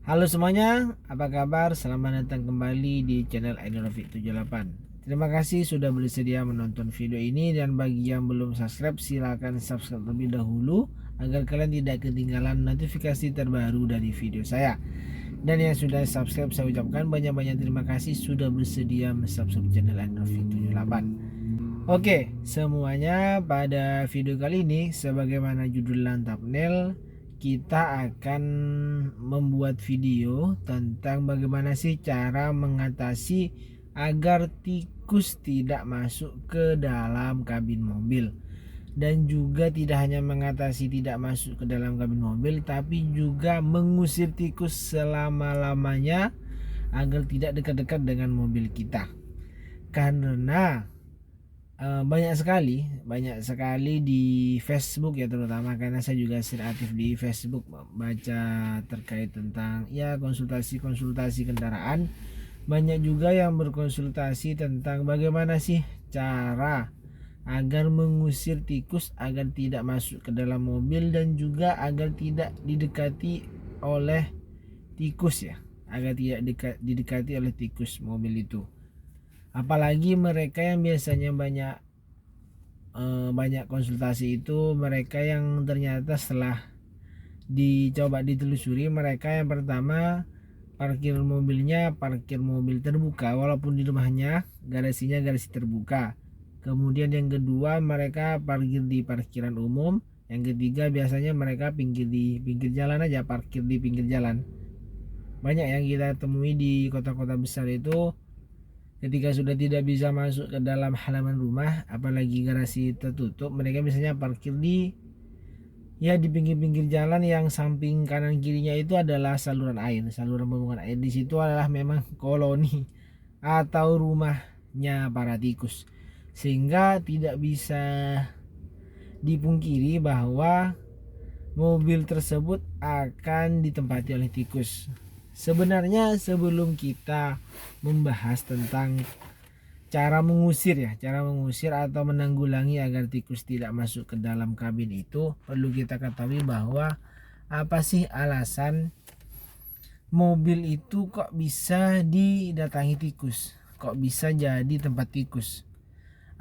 Halo semuanya, apa kabar? Selamat datang kembali di channel Ainurafiq 78. Terima kasih sudah bersedia menonton video ini, dan bagi yang belum subscribe silahkan subscribe terlebih dahulu agar kalian tidak ketinggalan notifikasi terbaru dari video saya. Dan yang sudah subscribe, saya ucapkan banyak-banyak terima kasih sudah bersedia subscribe channel Ainurafiq 78. Oke, semuanya, pada video kali ini sebagaimana judul dan thumbnail, kita akan membuat video tentang bagaimana sih cara mengatasi agar tikus tidak masuk ke dalam kabin mobil. Dan juga tidak hanya mengatasi tidak masuk ke dalam kabin mobil, tapi juga mengusir tikus selama-lamanya agar tidak dekat-dekat dengan mobil kita. Karena banyak sekali di Facebook ya, terutama karena saya juga sering aktif di Facebook baca terkait tentang ya konsultasi kendaraan. Banyak juga yang berkonsultasi tentang bagaimana sih cara agar mengusir tikus agar tidak masuk ke dalam mobil, dan juga agar tidak didekati oleh tikus ya, agar tidak didekati oleh tikus mobil itu. Apalagi mereka yang biasanya banyak konsultasi itu mereka yang ternyata setelah dicoba ditelusuri, mereka yang pertama parkir mobil terbuka walaupun di rumahnya garasinya garasi terbuka. Kemudian yang kedua, mereka parkir di parkiran umum. Yang ketiga, biasanya mereka di pinggir jalan aja, parkir di pinggir jalan. Banyak yang kita temui di kota-kota besar itu, ketika sudah tidak bisa masuk ke dalam halaman rumah, apalagi garasi tertutup, mereka biasanya parkir di pinggir-pinggir jalan yang samping kanan kirinya itu adalah saluran pembuangan air. Di situ adalah memang koloni atau rumahnya para tikus. Sehingga tidak bisa dipungkiri bahwa mobil tersebut akan ditempati oleh tikus. Sebenarnya sebelum kita membahas tentang cara mengusir atau menanggulangi agar tikus tidak masuk ke dalam kabin itu, perlu kita ketahui bahwa apa sih alasan mobil itu kok bisa didatangi tikus, kok bisa jadi tempat tikus.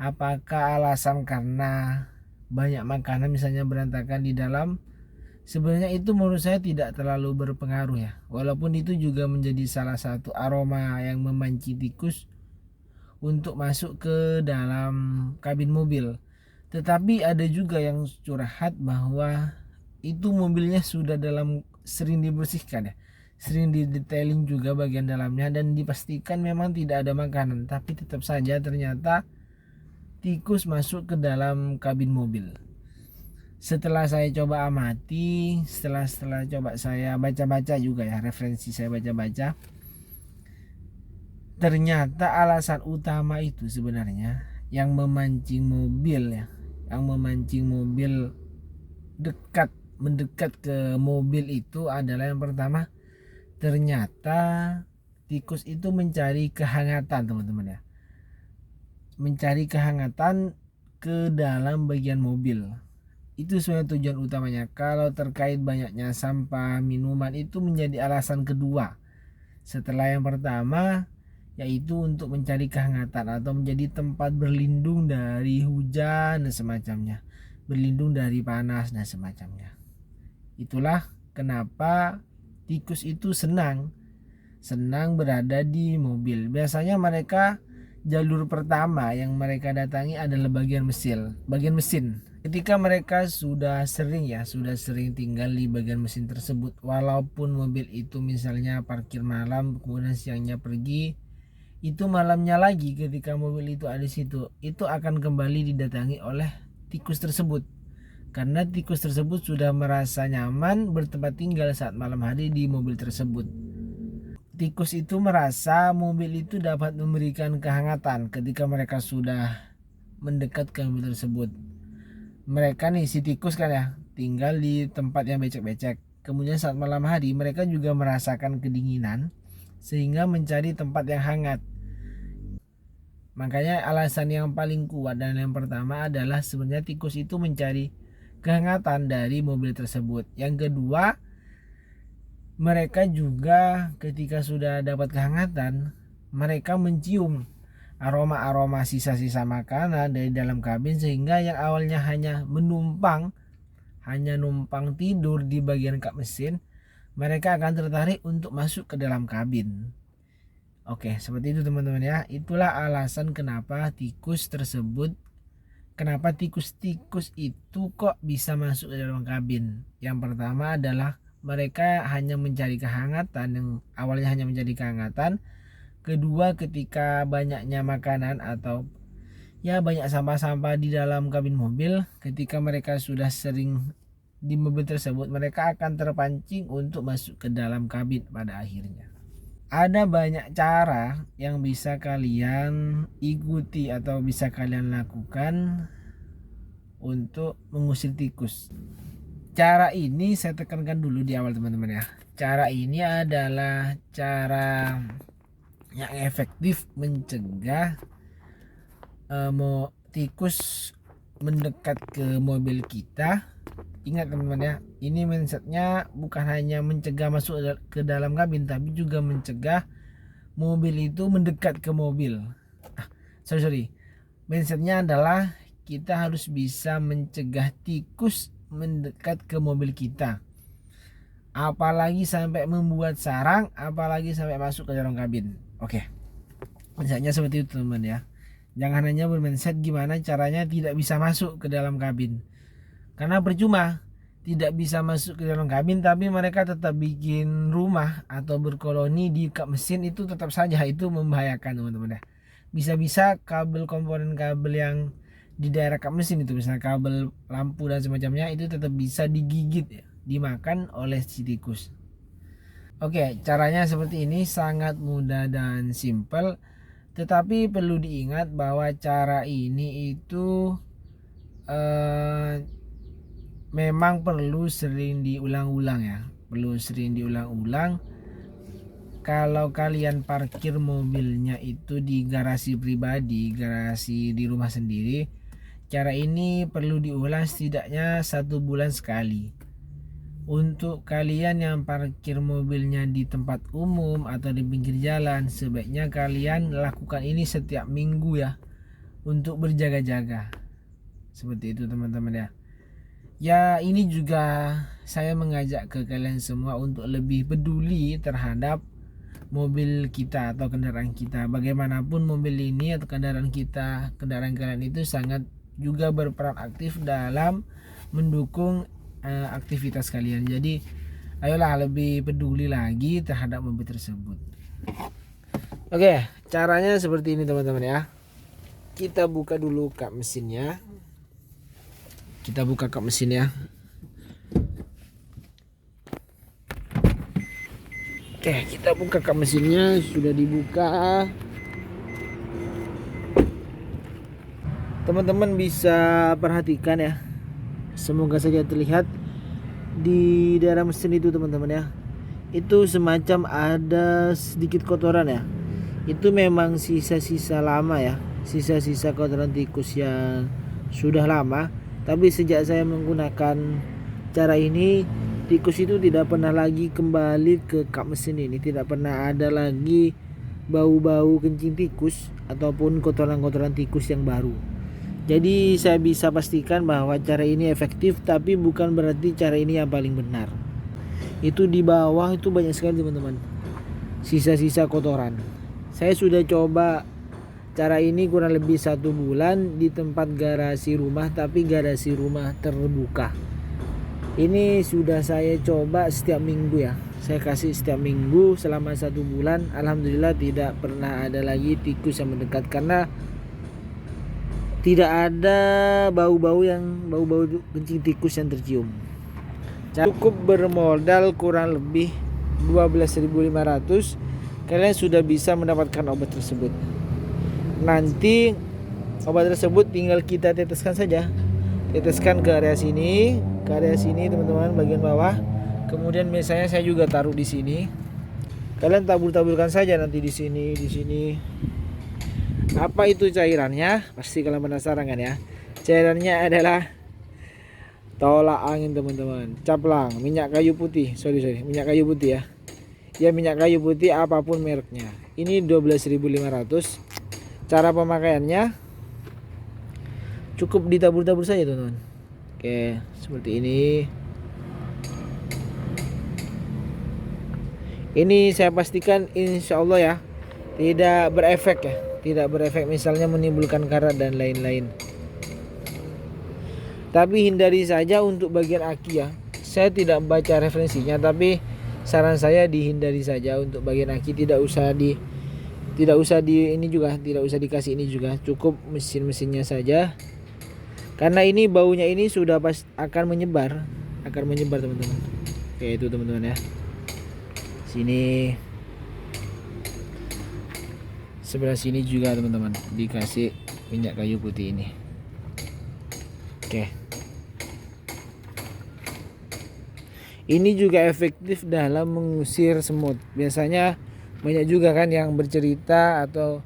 Apakah alasan karena banyak makanan misalnya berantakan di dalam? Sebenarnya itu menurut saya tidak terlalu berpengaruh ya, walaupun itu juga menjadi salah satu aroma yang memancing tikus untuk masuk ke dalam kabin mobil. Tetapi ada juga yang curhat bahwa itu mobilnya sudah sering dibersihkan ya, sering didetailing juga bagian dalamnya, dan dipastikan memang tidak ada makanan, tapi tetap saja ternyata tikus masuk ke dalam kabin mobil. Setelah saya coba amati, setelah coba saya baca-baca juga ya, referensi saya baca-baca, ternyata alasan utama itu sebenarnya yang memancing mobil mendekat ke mobil itu adalah, yang pertama, ternyata tikus itu mencari kehangatan, teman-teman ya, mencari kehangatan ke dalam bagian mobil. Itu sebenarnya tujuan utamanya. Kalau terkait banyaknya sampah minuman, itu menjadi alasan kedua setelah yang pertama, yaitu untuk mencari kehangatan atau menjadi tempat berlindung dari hujan dan semacamnya, berlindung dari panas dan semacamnya. Itulah kenapa tikus itu senang berada di mobil. Biasanya mereka, jalur pertama yang mereka datangi adalah bagian mesin. Ketika mereka sudah sering tinggal di bagian mesin tersebut, walaupun mobil itu misalnya parkir malam kemudian siangnya pergi, itu malamnya lagi ketika mobil itu ada di situ, itu akan kembali didatangi oleh tikus tersebut. Karena tikus tersebut sudah merasa nyaman bertempat tinggal saat malam hari di mobil tersebut. Tikus itu merasa mobil itu dapat memberikan kehangatan ketika mereka sudah mendekat ke mobil tersebut. Mereka nih, si tikus kan ya, tinggal di tempat yang becek-becek. Kemudian saat malam hari mereka juga merasakan kedinginan, sehingga mencari tempat yang hangat. Makanya alasan yang paling kuat dan yang pertama adalah sebenarnya tikus itu mencari kehangatan dari mobil tersebut. Yang kedua, mereka juga ketika sudah dapat kehangatan, mereka mencium aroma-aroma sisa-sisa makanan dari dalam kabin, sehingga yang awalnya hanya numpang tidur di bagian kap mesin, mereka akan tertarik untuk masuk ke dalam kabin. Oke, seperti itu teman-teman ya. Itulah alasan kenapa tikus-tikus itu kok bisa masuk ke dalam kabin. Yang pertama adalah mereka hanya mencari kehangatan, yang awalnya hanya mencari kehangatan. Kedua, ketika banyaknya makanan atau ya banyak sampah-sampah di dalam kabin mobil, ketika mereka sudah sering di mobil tersebut, mereka akan terpancing untuk masuk ke dalam kabin pada akhirnya. Ada banyak cara yang bisa kalian ikuti atau bisa kalian lakukan untuk mengusir tikus. Cara ini saya tekankan dulu di awal teman-teman ya. Cara ini adalah cara yang efektif mencegah tikus mendekat ke mobil kita. Ingat teman-teman ya, ini mindsetnya bukan hanya mencegah masuk ke dalam kabin, tapi juga mencegah mobil itu mendekat ke mobil. Mindsetnya adalah kita harus bisa mencegah tikus mendekat ke mobil kita. Apalagi sampai membuat sarang, apalagi sampai masuk ke dalam kabin. Oke, mindsetnya seperti itu teman-teman ya. Jangan hanya bermindset gimana caranya tidak bisa masuk ke dalam kabin. Karena percuma tidak bisa masuk ke dalam kabin, tapi mereka tetap bikin rumah atau berkoloni di kap mesin, itu tetap saja itu membahayakan teman-teman ya. Bisa-bisa komponen kabel yang di daerah kap mesin itu, misalnya kabel lampu dan semacamnya, itu tetap bisa digigit ya, dimakan oleh si tikus. Oke, caranya seperti ini, sangat mudah dan simple. Tetapi perlu diingat bahwa cara ini itu memang perlu sering diulang-ulang ya. Kalau kalian parkir mobilnya itu di garasi pribadi, garasi di rumah sendiri, cara ini perlu diulang setidaknya 1 bulan sekali. Untuk kalian yang parkir mobilnya di tempat umum atau di pinggir jalan, sebaiknya kalian lakukan ini setiap minggu ya, untuk berjaga-jaga. Seperti itu teman-teman ya. Ya, ini juga saya mengajak ke kalian semua untuk lebih peduli terhadap mobil kita atau kendaraan kita. Bagaimanapun mobil ini atau kendaraan kalian itu sangat juga berperan aktif dalam mendukung aktivitas kalian. Jadi ayolah lebih peduli lagi terhadap mobil tersebut. Oke, caranya seperti ini teman-teman ya. Kita buka dulu kap mesinnya. Kita buka kap mesin ya. Oke, kita buka kap mesinnya, sudah dibuka. Teman-teman bisa perhatikan ya. Semoga saja terlihat di daerah mesin itu teman-teman ya. Itu semacam ada sedikit kotoran ya. Itu memang sisa-sisa lama ya. Sisa-sisa kotoran tikus yang sudah lama. Tapi sejak saya menggunakan cara ini, tikus itu tidak pernah lagi kembali ke kap mesin ini. Tidak pernah ada lagi bau-bau kencing tikus ataupun kotoran-kotoran tikus yang baru. Jadi saya bisa pastikan bahwa cara ini efektif, tapi bukan berarti cara ini yang paling benar. Itu di bawah itu banyak sekali teman-teman, sisa-sisa kotoran. Saya sudah coba cara ini kurang lebih 1 bulan di tempat garasi rumah, tapi garasi rumah terbuka. Ini sudah saya coba setiap minggu ya. Saya kasih setiap minggu selama 1 bulan. Alhamdulillah tidak pernah ada lagi tikus yang mendekat, karena tidak ada bau-bau kencing tikus yang tercium. Cukup bermodal kurang lebih 12.500, kalian sudah bisa mendapatkan obat tersebut. Nanti obat tersebut tinggal kita teteskan saja. Teteskan ke area sini, teman-teman, bagian bawah. Kemudian misalnya saya juga taruh di sini. Kalian tabur-taburkan saja nanti di sini. Apa itu cairannya? Pasti kalian penasaran kan ya. Cairannya adalah tolak angin teman-teman, caplang, minyak kayu putih, sorry minyak kayu putih ya. Ya minyak kayu putih apapun mereknya. Ini 12.500. Cara pemakaiannya cukup ditabur-tabur saja teman-teman. Oke, seperti ini. Ini saya pastikan insya Allah ya tidak berefek ya, tidak berefek misalnya menimbulkan karat dan lain-lain. Tapi hindari saja untuk bagian aki ya. Saya tidak baca referensinya, tapi saran saya dihindari saja untuk bagian aki. Tidak usah ini juga, tidak usah dikasih ini juga. Cukup mesinnya saja. Karena ini baunya ini sudah akan menyebar teman-teman. Oke itu teman-teman ya. Sini, sebelah sini juga teman-teman dikasih minyak kayu putih ini. Oke. Ini juga efektif dalam mengusir semut. Biasanya banyak juga kan yang bercerita atau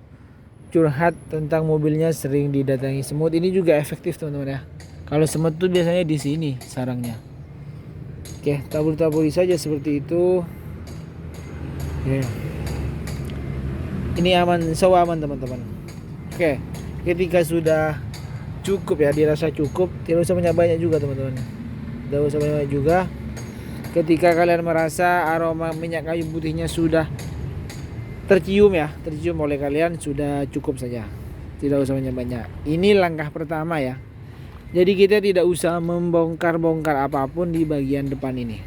curhat tentang mobilnya sering didatangi semut. Ini juga efektif teman-teman ya. Kalau semut tuh biasanya di sini sarangnya. Oke, tabur-taburi saja seperti itu. Oke. Ini aman, aman teman-teman. Oke, ketika sudah cukup ya, dirasa cukup, tidak usah banyak juga teman-teman. Tidak usah banyak juga. Ketika kalian merasa aroma minyak kayu putihnya sudah tercium oleh kalian, sudah cukup saja. Tidak usah banyak-banyak. Ini langkah pertama ya. Jadi kita tidak usah membongkar-bongkar apapun di bagian depan ini.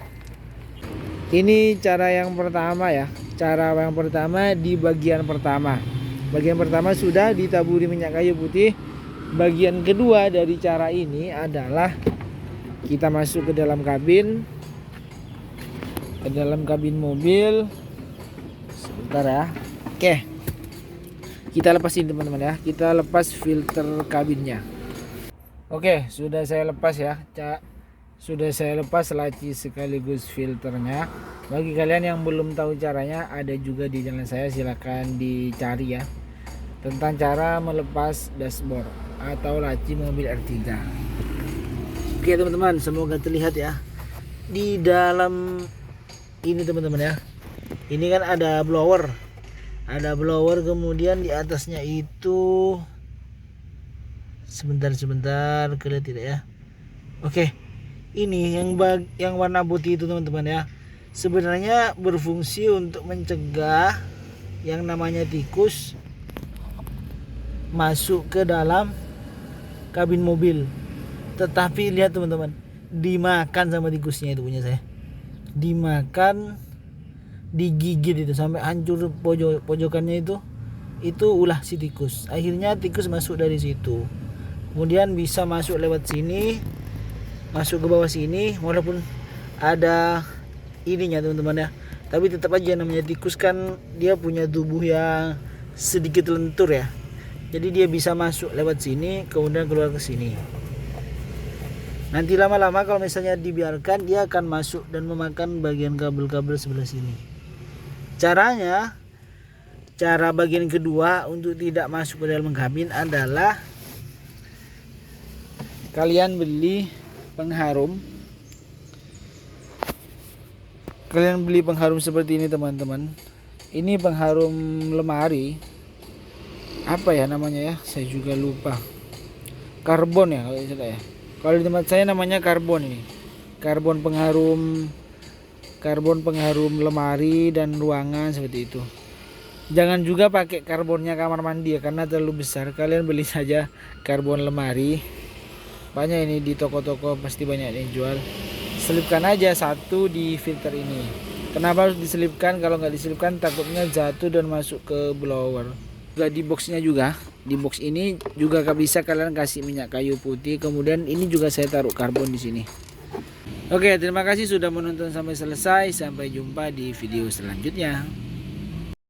Ini cara yang pertama ya. Cara yang pertama di bagian pertama. Bagian pertama sudah ditaburi minyak kayu putih. Bagian kedua dari cara ini adalah kita masuk ke dalam kabin. Ke dalam kabin mobil. Sebentar ya. Oke. Kita lepasin teman-teman ya. Kita lepas filter kabinnya. Oke, sudah saya lepas ya. Sudah saya lepas laci sekaligus filternya. Bagi kalian yang belum tahu caranya, ada juga di channel saya, silahkan dicari ya, tentang cara melepas dashboard atau laci mobil R3. Oke teman-teman, semoga terlihat ya di dalam ini teman-teman ya. Ini kan ada blower, kemudian di atasnya itu sebentar kelihatan tidak ya. Oke, ini yang warna putih itu teman-teman ya, sebenarnya berfungsi untuk mencegah yang namanya tikus masuk ke dalam kabin mobil. Tetapi lihat teman-teman, dimakan sama tikusnya itu punya saya. Dimakan, digigit itu sampai hancur pojokannya itu ulah si tikus. Akhirnya tikus masuk dari situ. Kemudian bisa masuk lewat sini, masuk ke bawah sini, walaupun ada ininya teman-teman ya. Tapi tetap aja namanya tikus kan dia punya tubuh yang sedikit lentur ya. Jadi dia bisa masuk lewat sini kemudian keluar ke sini. Nanti lama-lama kalau misalnya dibiarkan, dia akan masuk dan memakan bagian kabel-kabel sebelah sini. Caranya, cara bagian kedua untuk tidak masuk ke dalam kabin adalah kalian beli pengharum. Kalian beli pengharum seperti ini teman-teman. Ini pengharum lemari. Apa ya namanya ya? Saya juga lupa. Karbon ya kalau tidak ya. Kalau di tempat saya namanya karbon ini. Karbon pengharum lemari dan ruangan seperti itu. Jangan juga pakai karbonnya kamar mandi ya, karena terlalu besar. Kalian beli saja karbon lemari. Banyak ini di toko-toko pasti banyak yang jual. Selipkan aja satu di filter ini. Kenapa harus diselipkan? Kalau nggak diselipkan takutnya jatuh dan masuk ke blower. Juga di boxnya juga. Di box ini juga bisa kalian kasih minyak kayu putih. Kemudian ini juga saya taruh karbon di sini. Oke, terima kasih sudah menonton sampai selesai. Sampai jumpa di video selanjutnya.